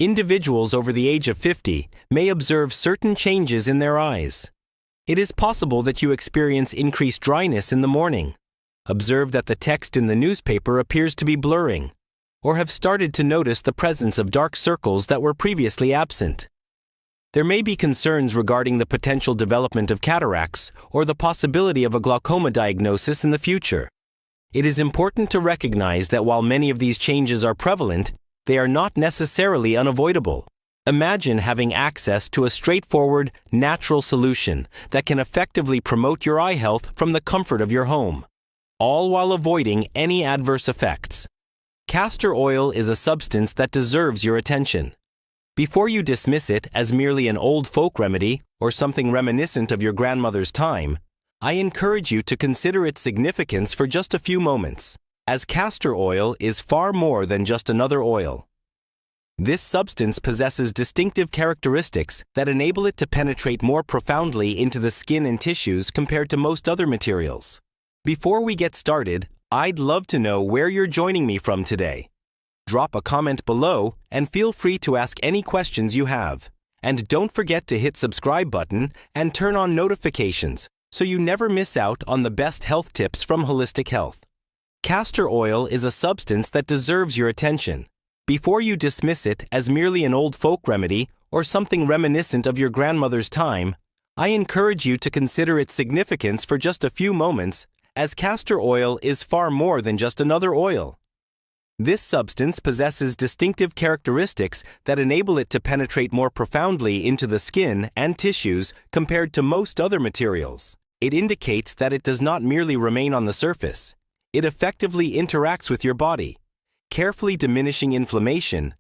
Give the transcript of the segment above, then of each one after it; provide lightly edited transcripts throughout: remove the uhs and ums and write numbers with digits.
Individuals over the age of 50 may observe certain changes in their eyes. It is possible that you experience increased dryness in the morning, observe that the text in the newspaper appears to be blurring, or have started to notice the presence of dark circles that were previously absent. There may be concerns regarding the potential development of cataracts or the possibility of a glaucoma diagnosis in the future. It is important to recognize that while many of these changes are prevalent, they are not necessarily unavoidable. Imagine having access to a straightforward, natural solution that can effectively promote your eye health from the comfort of your home, all while avoiding any adverse effects. Castor oil is a substance that deserves your attention. Before you dismiss it as merely an old folk remedy or something reminiscent of your grandmother's time, I encourage you to consider its significance for just a few moments, as castor oil is far more than just another oil. This substance possesses distinctive characteristics that enable it to penetrate more profoundly into the skin and tissues compared to most other materials. Before we get started, I'd love to know where you're joining me from today. Drop a comment below and feel free to ask any questions you have. And don't forget to hit subscribe button and turn on notifications so you never miss out on the best health tips from Holistic Health. Castor oil is a substance that deserves your attention. Before you dismiss it as merely an old folk remedy or something reminiscent of your grandmother's time, I encourage you to consider its significance for just a few moments, as castor oil is far more than just another oil. This substance possesses distinctive characteristics that enable it to penetrate more profoundly into the skin and tissues compared to most other materials. It indicates that it does not merely remain on the surface. It effectively interacts with your body, carefully diminishing inflammation,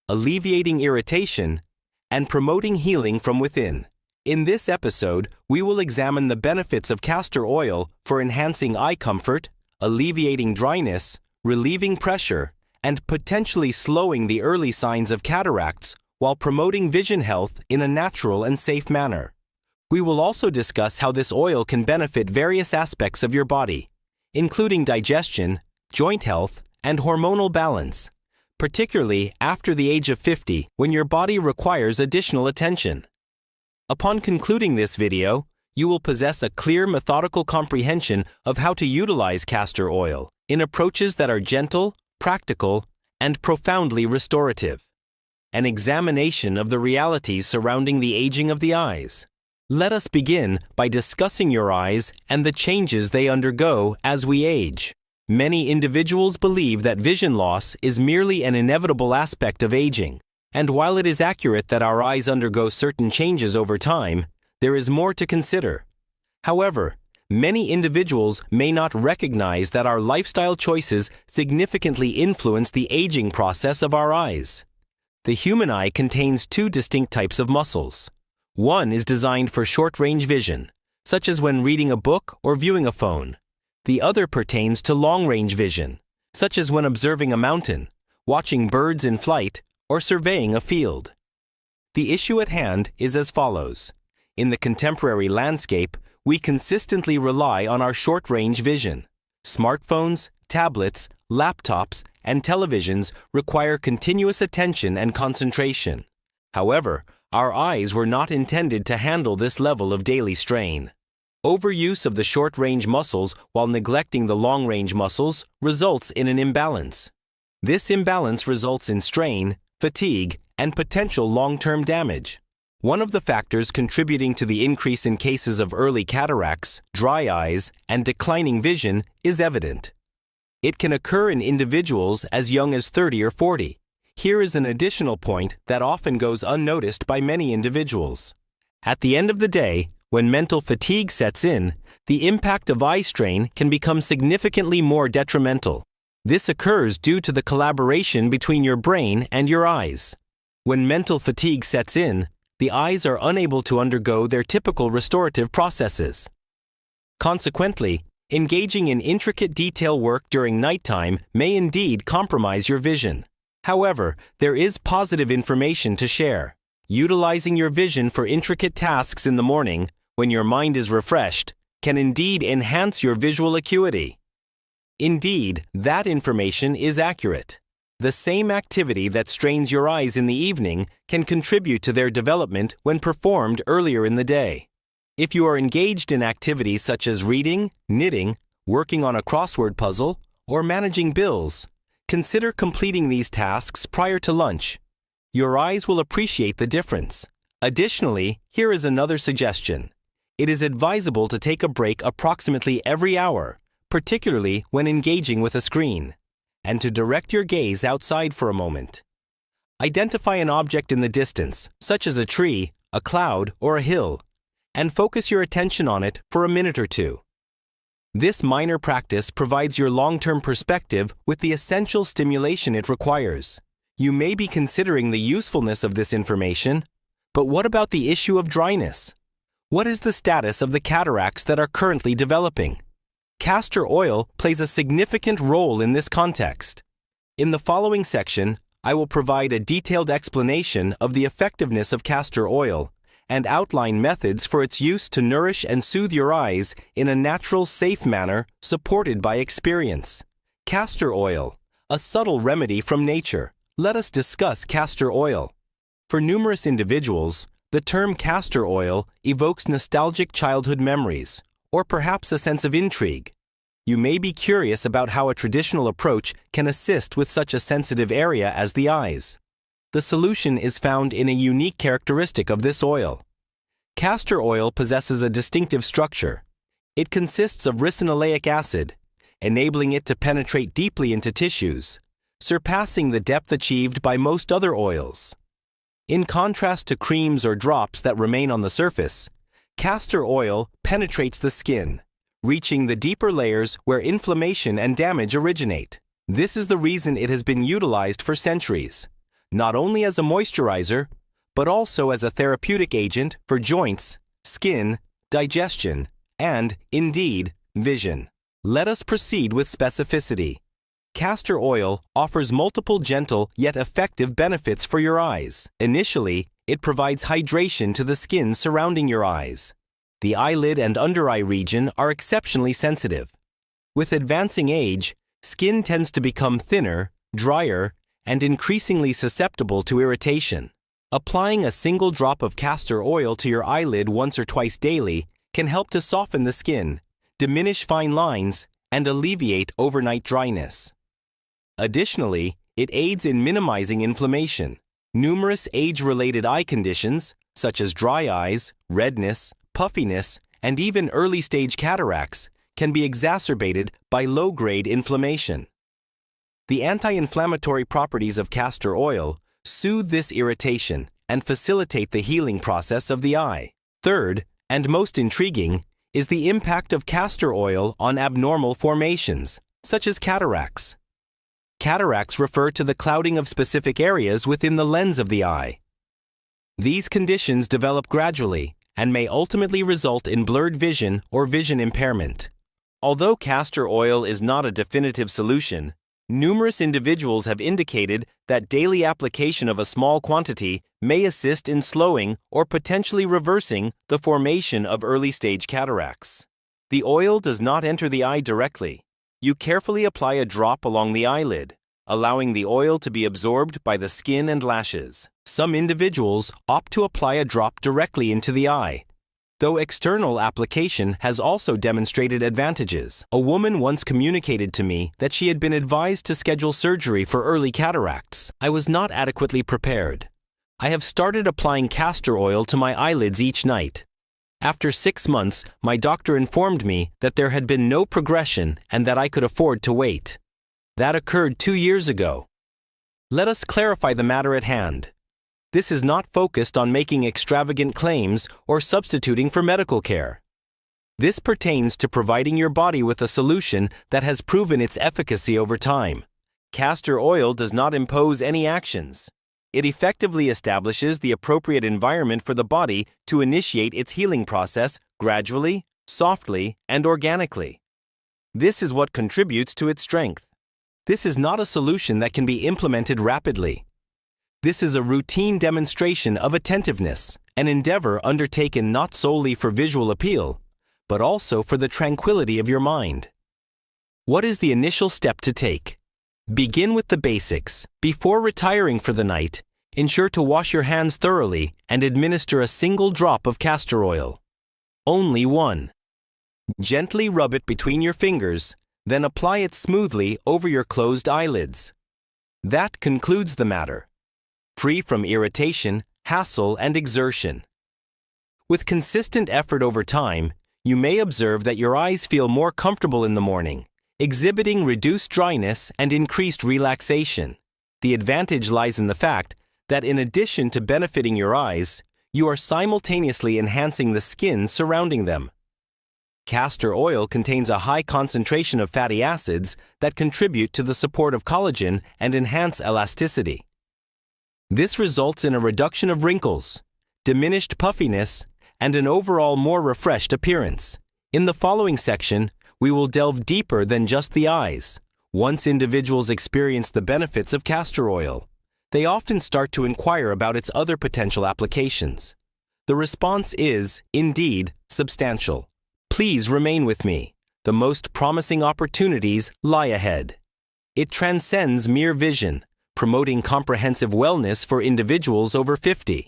alleviating irritation, and promoting healing from within. In this episode, we will examine the benefits of castor oil for enhancing eye comfort, alleviating dryness, relieving pressure, and potentially slowing the early signs of cataracts while promoting vision health in a natural and safe manner. We will also discuss how this oil can benefit various aspects of your body, including digestion, joint health, and hormonal balance, particularly after the age of 50 when your body requires additional attention. Upon concluding this video, you will possess a clear, methodical comprehension of how to utilize castor oil in approaches that are gentle, practical, and profoundly restorative. An examination of the realities surrounding the aging of the eyes. Let us begin by discussing your eyes and the changes they undergo as we age. Many individuals believe that vision loss is merely an inevitable aspect of aging, and while it is accurate that our eyes undergo certain changes over time, there is more to consider. However, many individuals may not recognize that our lifestyle choices significantly influence the aging process of our eyes. The human eye contains two distinct types of muscles. One is designed for short-range vision, such as when reading a book or viewing a phone. The other pertains to long-range vision, such as when observing a mountain, watching birds in flight, or surveying a field. The issue at hand is as follows. In the contemporary landscape, we consistently rely on our short-range vision. Smartphones, tablets, laptops, and televisions require continuous attention and concentration. However, our eyes were not intended to handle this level of daily strain. Overuse of the short-range muscles while neglecting the long-range muscles results in an imbalance. This imbalance results in strain, fatigue, and potential long-term damage. One of the factors contributing to the increase in cases of early cataracts, dry eyes, and declining vision is evident. It can occur in individuals as young as 30 or 40. Here is an additional point that often goes unnoticed by many individuals. At the end of the day, when mental fatigue sets in, the impact of eye strain can become significantly more detrimental. This occurs due to the collaboration between your brain and your eyes. When mental fatigue sets in, the eyes are unable to undergo their typical restorative processes. Consequently, engaging in intricate detail work during nighttime may indeed compromise your vision. However, there is positive information to share. Utilizing your vision for intricate tasks in the morning, when your mind is refreshed, can indeed enhance your visual acuity. Indeed, that information is accurate. The same activity that strains your eyes in the evening can contribute to their development when performed earlier in the day. If you are engaged in activities such as reading, knitting, working on a crossword puzzle, or managing bills, consider completing these tasks prior to lunch. Your eyes will appreciate the difference. Additionally, here is another suggestion. It is advisable to take a break approximately every hour, particularly when engaging with a screen, and to direct your gaze outside for a moment. Identify an object in the distance, such as a tree, a cloud, or a hill, and focus your attention on it for a minute or two. This minor practice provides your long-term perspective with the essential stimulation it requires. You may be considering the usefulness of this information, but what about the issue of dryness? What is the status of the cataracts that are currently developing? Castor oil plays a significant role in this context. In the following section, I will provide a detailed explanation of the effectiveness of castor oil and outline methods for its use to nourish and soothe your eyes in a natural, safe manner supported by experience. Castor oil, a subtle remedy from nature. Let us discuss castor oil. For numerous individuals, the term castor oil evokes nostalgic childhood memories, or perhaps a sense of intrigue. You may be curious about how a traditional approach can assist with such a sensitive area as the eyes. The solution is found in a unique characteristic of this oil. Castor oil possesses a distinctive structure. It consists of ricinoleic acid, enabling it to penetrate deeply into tissues, surpassing the depth achieved by most other oils. In contrast to creams or drops that remain on the surface, castor oil penetrates the skin, reaching the deeper layers where inflammation and damage originate. This is the reason it has been utilized for centuries, not only as a moisturizer, but also as a therapeutic agent for joints, skin, digestion, and, indeed, vision. Let us proceed with specificity. Castor oil offers multiple gentle yet effective benefits for your eyes. Initially, it provides hydration to the skin surrounding your eyes. The eyelid and under eye region are exceptionally sensitive. With advancing age, skin tends to become thinner, drier, and increasingly susceptible to irritation. Applying a single drop of castor oil to your eyelid once or twice daily can help to soften the skin, diminish fine lines, and alleviate overnight dryness. Additionally, it aids in minimizing inflammation. Numerous age-related eye conditions, such as dry eyes, redness, puffiness, and even early-stage cataracts, can be exacerbated by low-grade inflammation. The anti-inflammatory properties of castor oil soothe this irritation and facilitate the healing process of the eye. Third, and most intriguing, is the impact of castor oil on abnormal formations, such as cataracts. Cataracts refer to the clouding of specific areas within the lens of the eye. These conditions develop gradually and may ultimately result in blurred vision or vision impairment. Although castor oil is not a definitive solution, numerous individuals have indicated that daily application of a small quantity may assist in slowing or potentially reversing the formation of early-stage cataracts. The oil does not enter the eye directly. You carefully apply a drop along the eyelid, allowing the oil to be absorbed by the skin and lashes. Some individuals opt to apply a drop directly into the eye, though external application has also demonstrated advantages. A woman once communicated to me that she had been advised to schedule surgery for early cataracts. I was not adequately prepared. I have started applying castor oil to my eyelids each night. After 6 months, my doctor informed me that there had been no progression and that I could afford to wait. That occurred 2 years ago. Let us clarify the matter at hand. This is not focused on making extravagant claims or substituting for medical care. This pertains to providing your body with a solution that has proven its efficacy over time. Castor oil does not impose any actions. It effectively establishes the appropriate environment for the body to initiate its healing process gradually, softly, and organically. This is what contributes to its strength. This is not a solution that can be implemented rapidly. This is a routine demonstration of attentiveness, an endeavor undertaken not solely for visual appeal, but also for the tranquility of your mind. What is the initial step to take? Begin with the basics. Before retiring for the night, ensure to wash your hands thoroughly and administer a single drop of castor oil. Only one. Gently rub it between your fingers, then apply it smoothly over your closed eyelids. That concludes the matter. Free from irritation, hassle, and exertion. With consistent effort over time, you may observe that your eyes feel more comfortable in the morning, exhibiting reduced dryness and increased relaxation. The advantage lies in the fact that in addition to benefiting your eyes, you are simultaneously enhancing the skin surrounding them. Castor oil contains a high concentration of fatty acids that contribute to the support of collagen and enhance elasticity. This results in a reduction of wrinkles, diminished puffiness, and an overall more refreshed appearance. In the following section, we will delve deeper than just the eyes. Once individuals experience the benefits of castor oil, they often start to inquire about its other potential applications. The response is, indeed, substantial. Please remain with me. The most promising opportunities lie ahead. It transcends mere vision, promoting comprehensive wellness for individuals over 50.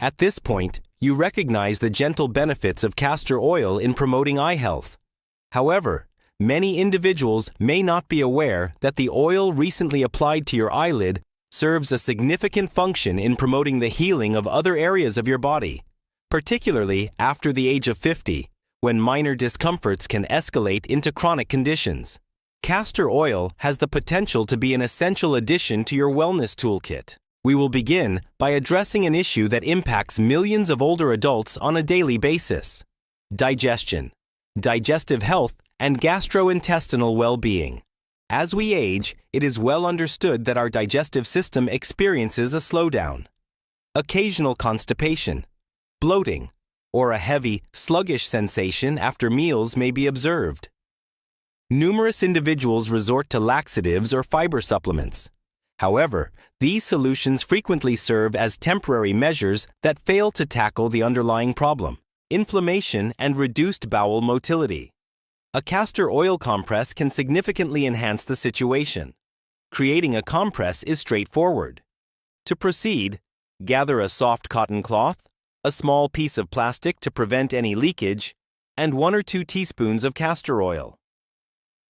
At this point, you recognize the gentle benefits of castor oil in promoting eye health. However, many individuals may not be aware that the oil recently applied to your eyelid serves a significant function in promoting the healing of other areas of your body, particularly after the age of 50, when minor discomforts can escalate into chronic conditions. Castor oil has the potential to be an essential addition to your wellness toolkit. We will begin by addressing an issue that impacts millions of older adults on a daily basis: digestion, digestive health, and gastrointestinal well-being. As we age, it is well understood that our digestive system experiences a slowdown. Occasional constipation, bloating, or a heavy, sluggish sensation after meals may be observed. Numerous individuals resort to laxatives or fiber supplements. However, these solutions frequently serve as temporary measures that fail to tackle the underlying problem: inflammation and reduced bowel motility. A castor oil compress can significantly enhance the situation. Creating a compress is straightforward. To proceed, gather a soft cotton cloth, a small piece of plastic to prevent any leakage, and 1 or 2 teaspoons of castor oil.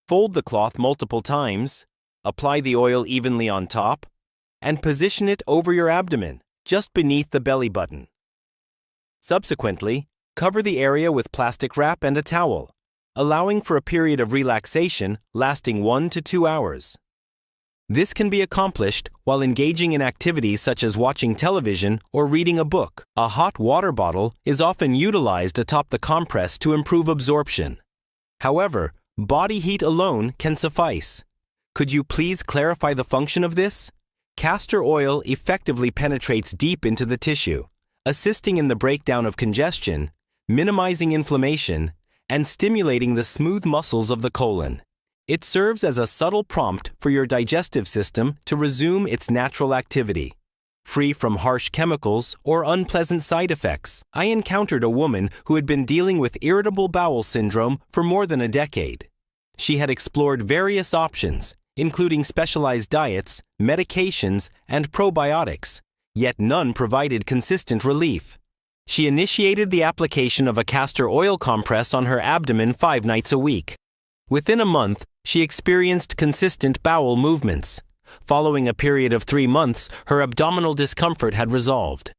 Fold the cloth multiple times, apply the oil evenly on top, and position it over your abdomen, just beneath the belly button. Subsequently, cover the area with plastic wrap and a towel, allowing for a period of relaxation lasting 1 to 2 hours. This can be accomplished while engaging in activities such as watching television or reading a book. A hot water bottle is often utilized atop the compress to improve absorption. However, body heat alone can suffice. Could you please clarify the function of this? Castor oil effectively penetrates deep into the tissue, assisting in the breakdown of congestion, minimizing inflammation, and stimulating the smooth muscles of the colon. It serves as a subtle prompt for your digestive system to resume its natural activity. Free from harsh chemicals or unpleasant side effects, I encountered a woman who had been dealing with irritable bowel syndrome for more than a decade. She had explored various options, including specialized diets, medications, and probiotics, yet none provided consistent relief. She initiated the application of a castor oil compress on her abdomen 5 nights a week. Within a month, she experienced consistent bowel movements. Following a period of 3 months, her abdominal discomfort had resolved.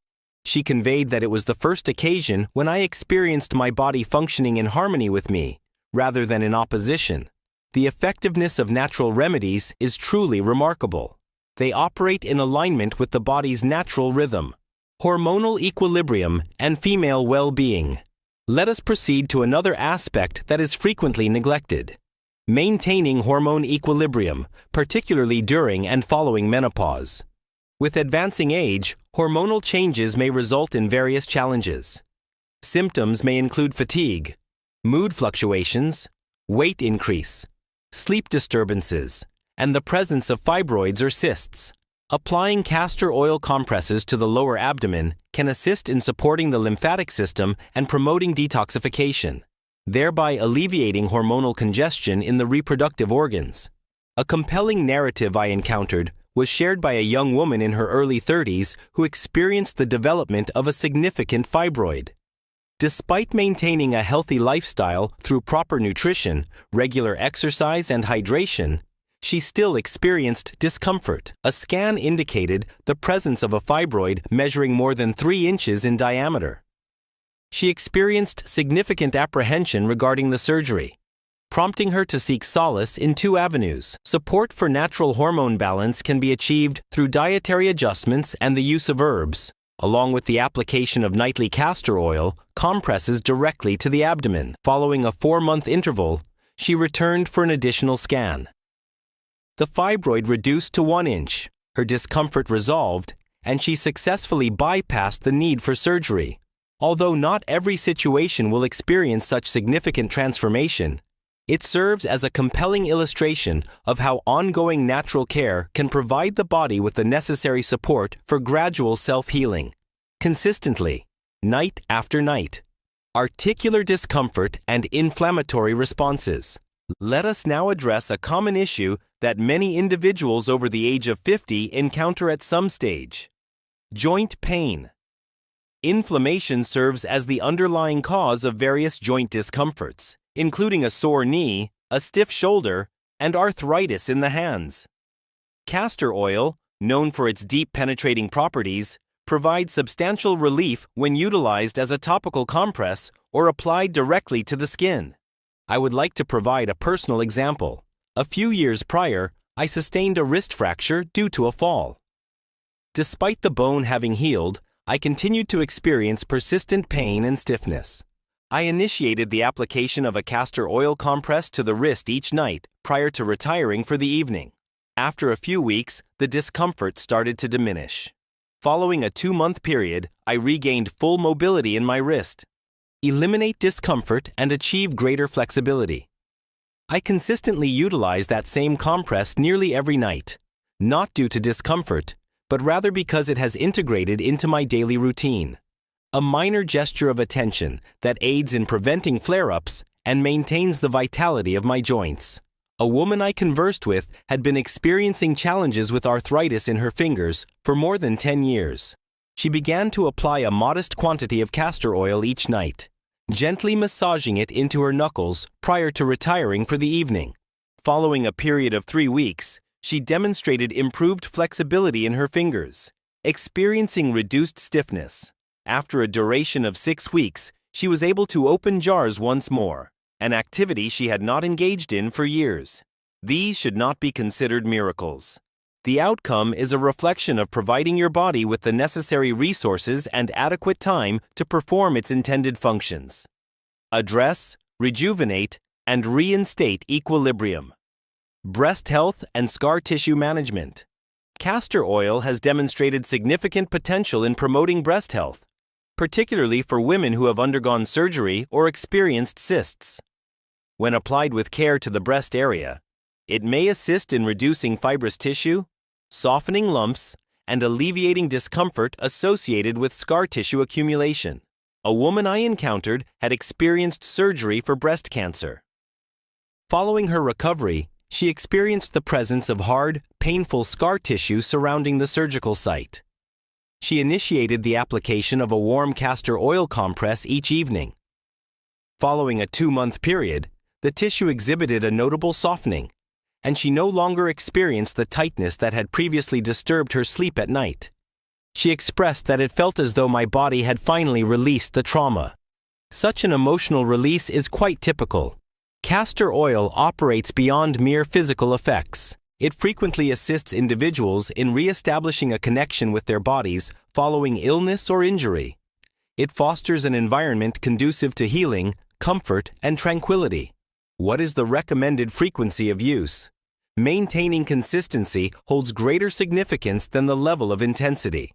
She conveyed that it was the first occasion when I experienced my body functioning in harmony with me, rather than in opposition. The effectiveness of natural remedies is truly remarkable. They operate in alignment with the body's natural rhythm, hormonal equilibrium, and female well-being. Let us proceed to another aspect that is frequently neglected: maintaining hormone equilibrium, particularly during and following menopause. With advancing age, hormonal changes may result in various challenges. Symptoms may include fatigue, mood fluctuations, weight increase, sleep disturbances, and the presence of fibroids or cysts. Applying castor oil compresses to the lower abdomen can assist in supporting the lymphatic system and promoting detoxification, thereby alleviating hormonal congestion in the reproductive organs. A compelling narrative I encountered was shared by a young woman in her early 30s who experienced the development of a significant fibroid. Despite maintaining a healthy lifestyle through proper nutrition, regular exercise, and hydration, she still experienced discomfort. A scan indicated the presence of a fibroid measuring more than 3 inches in diameter. She experienced significant apprehension regarding the surgery, prompting her to seek solace in 2 avenues. Support for natural hormone balance can be achieved through dietary adjustments and the use of herbs, along with the application of nightly castor oil compresses directly to the abdomen. Following a 4-month interval, she returned for an additional scan. The fibroid reduced to 1 inch, her discomfort resolved, and she successfully bypassed the need for surgery. Although not every situation will experience such significant transformation, it serves as a compelling illustration of how ongoing natural care can provide the body with the necessary support for gradual self-healing. Consistently, night after night. Articular discomfort and inflammatory responses. Let us now address a common issue that many individuals over the age of 50 encounter at some stage: joint pain. Inflammation serves as the underlying cause of various joint discomforts, including a sore knee, a stiff shoulder, and arthritis in the hands. Castor oil, known for its deep penetrating properties, provides substantial relief when utilized as a topical compress or applied directly to the skin. I would like to provide a personal example. A few years prior, I sustained a wrist fracture due to a fall. Despite the bone having healed, I continued to experience persistent pain and stiffness. I initiated the application of a castor oil compress to the wrist each night prior to retiring for the evening. After a few weeks, the discomfort started to diminish. Following a 2-month period, I regained full mobility in my wrist. Eliminate discomfort and achieve greater flexibility. I consistently utilize that same compress nearly every night, not due to discomfort, but rather because it has integrated into my daily routine. A minor gesture of attention that aids in preventing flare-ups and maintains the vitality of my joints. A woman I conversed with had been experiencing challenges with arthritis in her fingers for more than 10 years. She began to apply a modest quantity of castor oil each night, gently massaging it into her knuckles prior to retiring for the evening. Following a period of 3 weeks, she demonstrated improved flexibility in her fingers, experiencing reduced stiffness. After a duration of 6 weeks, she was able to open jars once more, an activity she had not engaged in for years. These should not be considered miracles. The outcome is a reflection of providing your body with the necessary resources and adequate time to perform its intended functions. Address, rejuvenate, and reinstate equilibrium. Breast health and scar tissue management. Castor oil has demonstrated significant potential in promoting breast health, particularly for women who have undergone surgery or experienced cysts. When applied with care to the breast area, it may assist in reducing fibrous tissue, softening lumps, and alleviating discomfort associated with scar tissue accumulation. A woman I encountered had experienced surgery for breast cancer. Following her recovery, she experienced the presence of hard, painful scar tissue surrounding the surgical site. She initiated the application of a warm castor oil compress each evening. Following a 2-month period, the tissue exhibited a notable softening, and she no longer experienced the tightness that had previously disturbed her sleep at night. She expressed that it felt as though my body had finally released the trauma. Such an emotional release is quite typical. Castor oil operates beyond mere physical effects. It frequently assists individuals in re-establishing a connection with their bodies following illness or injury. It fosters an environment conducive to healing, comfort, and tranquility. What is the recommended frequency of use? Maintaining consistency holds greater significance than the level of intensity.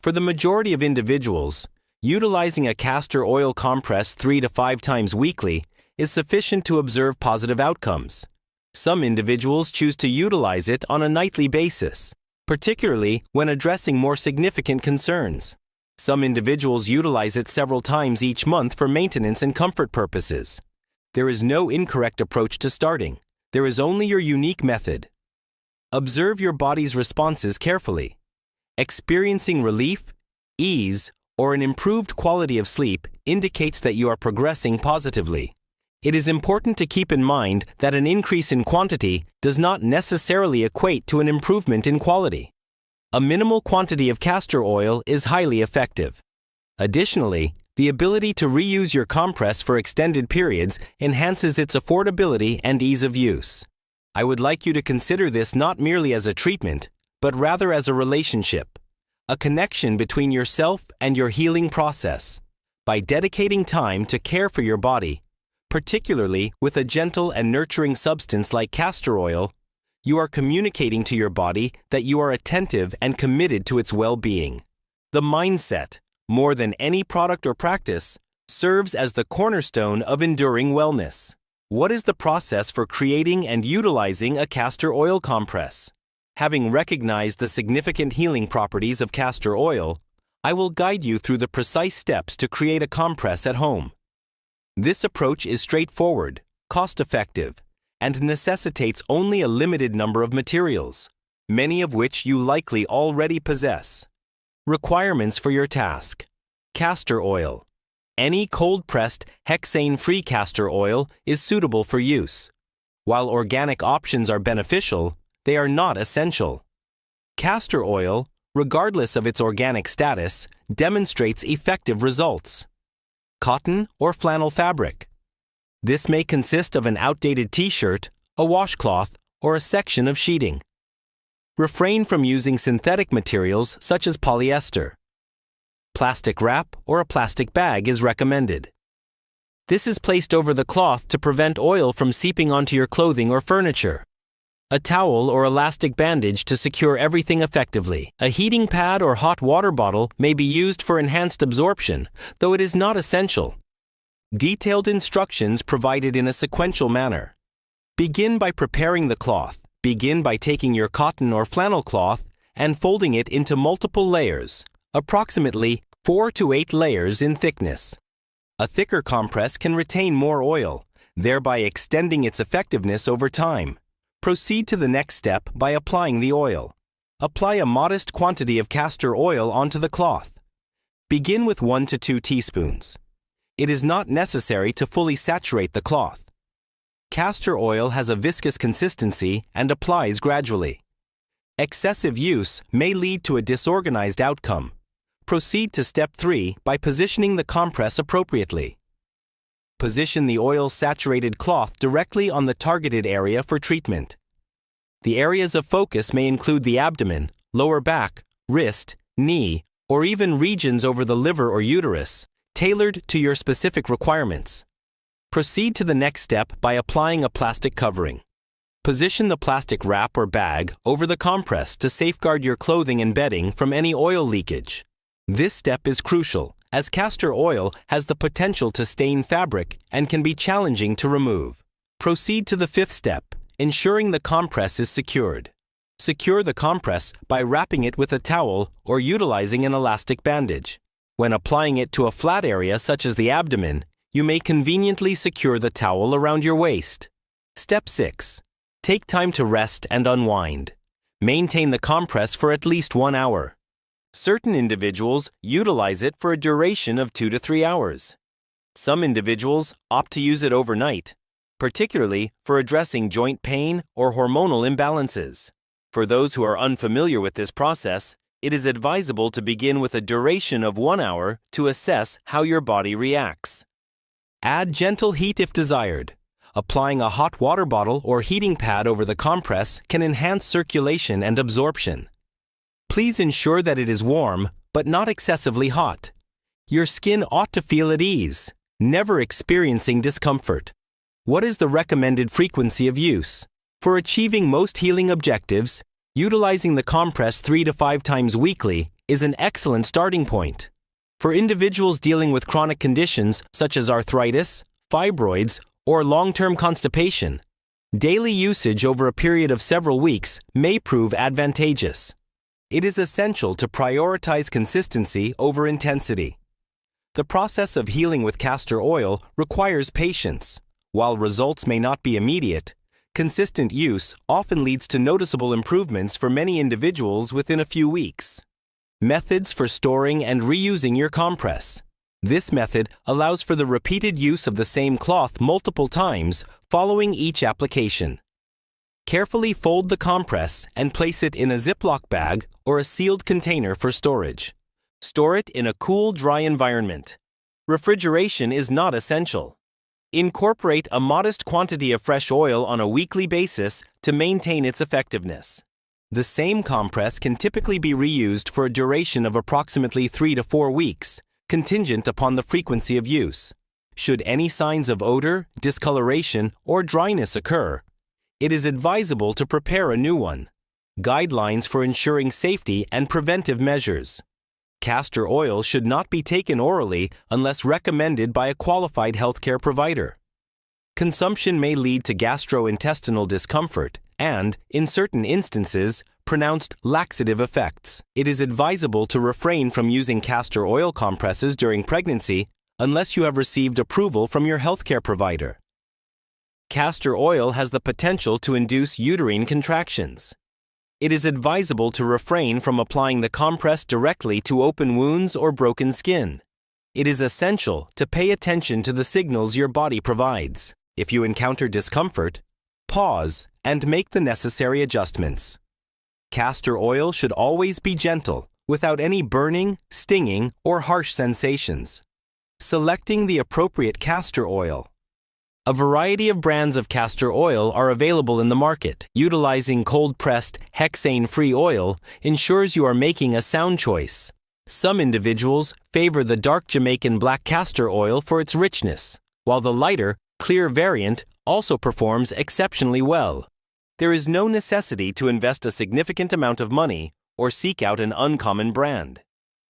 For the majority of individuals, utilizing a castor oil compress 3 to 5 times weekly is sufficient to observe positive outcomes. Some individuals choose to utilize it on a nightly basis, particularly when addressing more significant concerns. Some individuals utilize it several times each month for maintenance and comfort purposes. There is no incorrect approach to starting. There is only your unique method. Observe your body's responses carefully. Experiencing relief, ease, or an improved quality of sleep indicates that you are progressing positively. It is important to keep in mind that an increase in quantity does not necessarily equate to an improvement in quality. A minimal quantity of castor oil is highly effective. Additionally, the ability to reuse your compress for extended periods enhances its affordability and ease of use. I would like you to consider this not merely as a treatment, but rather as a relationship, a connection between yourself and your healing process. By dedicating time to care for your body, particularly with a gentle and nurturing substance like castor oil, you are communicating to your body that you are attentive and committed to its well-being. The mindset, more than any product or practice, serves as the cornerstone of enduring wellness. What is the process for creating and utilizing a castor oil compress? Having recognized the significant healing properties of castor oil, I will guide you through the precise steps to create a compress at home. This approach is straightforward, cost-effective, and necessitates only a limited number of materials, many of which you likely already possess. Requirements for your task: castor oil. Any cold-pressed, hexane-free castor oil is suitable for use. While organic options are beneficial, they are not essential. Castor oil, regardless of its organic status, demonstrates effective results. Cotton or flannel fabric. This may consist of an outdated t-shirt, a washcloth, or a section of sheeting. Refrain from using synthetic materials such as polyester. Plastic wrap or a plastic bag is recommended. This is placed over the cloth to prevent oil from seeping onto your clothing or furniture. A towel or elastic bandage to secure everything effectively. A heating pad or hot water bottle may be used for enhanced absorption, though it is not essential. Detailed instructions provided in a sequential manner. Begin by preparing the cloth. Begin by taking your cotton or flannel cloth and folding it into multiple layers, approximately 4 to 8 layers in thickness. A thicker compress can retain more oil, thereby extending its effectiveness over time. Proceed to the next step by applying the oil. Apply a modest quantity of castor oil onto the cloth. Begin with 1 to 2 teaspoons. It is not necessary to fully saturate the cloth. Castor oil has a viscous consistency and applies gradually. Excessive use may lead to a disorganized outcome. Proceed to step 3 by positioning the compress appropriately. Position the oil-saturated cloth directly on the targeted area for treatment. The areas of focus may include the abdomen, lower back, wrist, knee, or even regions over the liver or uterus, tailored to your specific requirements. Proceed to the next step by applying a plastic covering. Position the plastic wrap or bag over the compress to safeguard your clothing and bedding from any oil leakage. This step is crucial, as castor oil has the potential to stain fabric and can be challenging to remove. Proceed to the 5th step, ensuring the compress is secured. Secure the compress by wrapping it with a towel or utilizing an elastic bandage. When applying it to a flat area such as the abdomen, you may conveniently secure the towel around your waist. Step 6. Take time to rest and unwind. Maintain the compress for at least 1 hour. Certain individuals utilize it for a duration of 2 to 3 hours. Some individuals opt to use it overnight, particularly for addressing joint pain or hormonal imbalances. For those who are unfamiliar with this process, it is advisable to begin with a duration of 1 hour to assess how your body reacts. Add gentle heat if desired. Applying a hot water bottle or heating pad over the compress can enhance circulation and absorption. Please ensure that it is warm, but not excessively hot. Your skin ought to feel at ease, never experiencing discomfort. What is the recommended frequency of use? For achieving most healing objectives, utilizing the compress 3 to 5 times weekly is an excellent starting point. For individuals dealing with chronic conditions such as arthritis, fibroids, or long-term constipation, daily usage over a period of several weeks may prove advantageous. It is essential to prioritize consistency over intensity. The process of healing with castor oil requires patience. While results may not be immediate, Consistent use often leads to noticeable improvements for many individuals within a few weeks. Methods for storing and reusing your compress. This method allows for the repeated use of the same cloth multiple times following each application. Carefully fold the compress and place it in a Ziploc bag or a sealed container for storage. Store it in a cool, dry environment. Refrigeration is not essential. Incorporate a modest quantity of fresh oil on a weekly basis to maintain its effectiveness. The same compress can typically be reused for a duration of approximately 3 to 4 weeks, contingent upon the frequency of use. Should any signs of odor, discoloration, or dryness occur, it is advisable to prepare a new one. Guidelines for ensuring safety and preventive measures. Castor oil should not be taken orally unless recommended by a qualified healthcare provider. Consumption may lead to gastrointestinal discomfort and, in certain instances, pronounced laxative effects. It is advisable to refrain from using castor oil compresses during pregnancy unless you have received approval from your healthcare provider. Castor oil has the potential to induce uterine contractions. It is advisable to refrain from applying the compress directly to open wounds or broken skin. It is essential to pay attention to the signals your body provides. If you encounter discomfort, pause and make the necessary adjustments. Castor oil should always be gentle, without any burning, stinging, or harsh sensations. Selecting the appropriate castor oil. A variety of brands of castor oil are available in the market. Utilizing cold-pressed, hexane-free oil ensures you are making a sound choice. Some individuals favor the dark Jamaican black castor oil for its richness, while the lighter, clear variant also performs exceptionally well. There is no necessity to invest a significant amount of money or seek out an uncommon brand.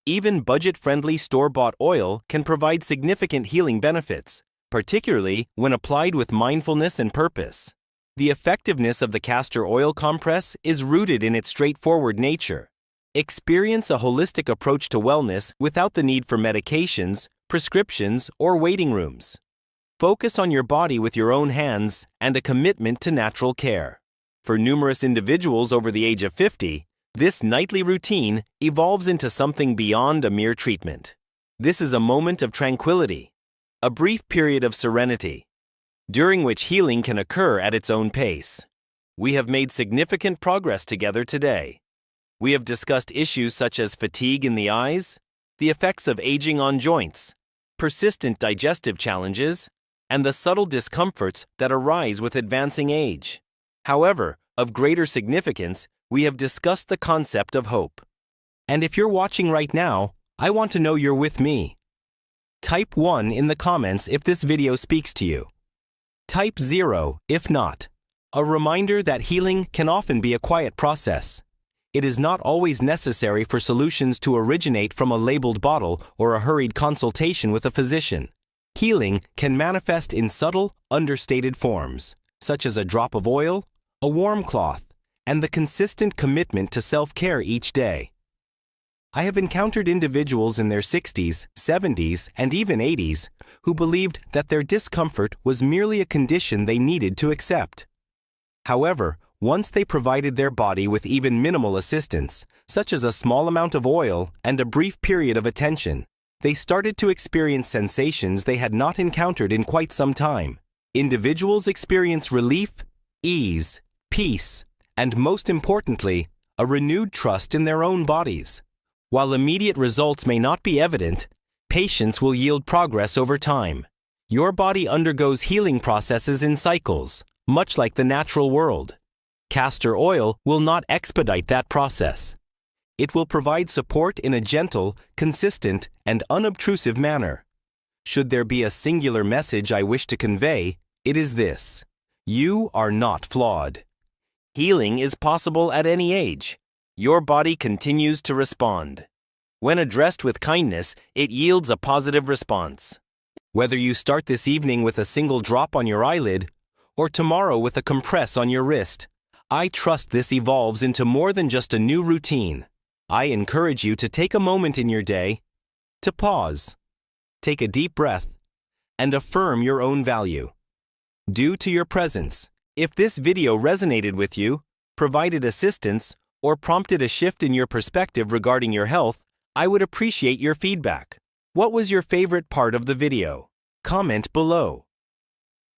Even budget-friendly store-bought oil can provide significant healing benefits, particularly when applied with mindfulness and purpose. The effectiveness of the castor oil compress is rooted in its straightforward nature. Experience a holistic approach to wellness without the need for medications, prescriptions, or waiting rooms. Focus on your body with your own hands and a commitment to natural care. For numerous individuals over the age of 50, this nightly routine evolves into something beyond a mere treatment. This is a moment of tranquility, a brief period of serenity, during which healing can occur at its own pace. We have made significant progress together today. We have discussed issues such as fatigue in the eyes, the effects of aging on joints, persistent digestive challenges, and the subtle discomforts that arise with advancing age. However, of greater significance, we have discussed the concept of hope. And if you're watching right now, I want to know you're with me. Type 1 in the comments if this video speaks to you. Type 0 if not. A reminder that healing can often be a quiet process. It is not always necessary for solutions to originate from a labeled bottle or a hurried consultation with a physician. Healing can manifest in subtle, understated forms, such as a drop of oil, a warm cloth, and the consistent commitment to self-care each day. I have encountered individuals in their 60s, 70s, and even 80s who believed that their discomfort was merely a condition they needed to accept. However, once they provided their body with even minimal assistance, such as a small amount of oil and a brief period of attention, they started to experience sensations they had not encountered in quite some time. Individuals experience relief, ease, peace, and most importantly, a renewed trust in their own bodies. While immediate results may not be evident, patience will yield progress over time. Your body undergoes healing processes in cycles, much like the natural world. Castor oil will not expedite that process. It will provide support in a gentle, consistent, and unobtrusive manner. Should there be a singular message I wish to convey, it is this: you are not flawed. Healing is possible at any age. Your body continues to respond. When addressed with kindness, it yields a positive response. Whether you start this evening with a single drop on your eyelid, or tomorrow with a compress on your wrist, I trust this evolves into more than just a new routine. I encourage you to take a moment in your day to pause, take a deep breath, and affirm your own value. Due to your presence, If this video resonated with you, provided assistance, or prompted a shift in your perspective regarding your health, I would appreciate your feedback. What was your favorite part of the video? Comment below.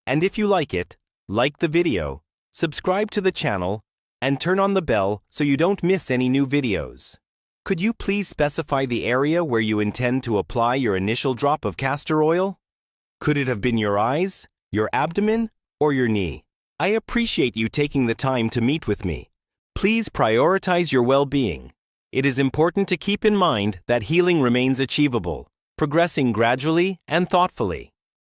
And if you like the video, subscribe to the channel, and turn on the bell so you don't miss any new videos. Could you please specify the area where you intend to apply your initial drop of castor oil? Could it have been your eyes, your abdomen, or your knee? I appreciate you taking the time to meet with me. Please prioritize your well-being. It is important to keep in mind that healing remains achievable, progressing gradually and thoughtfully.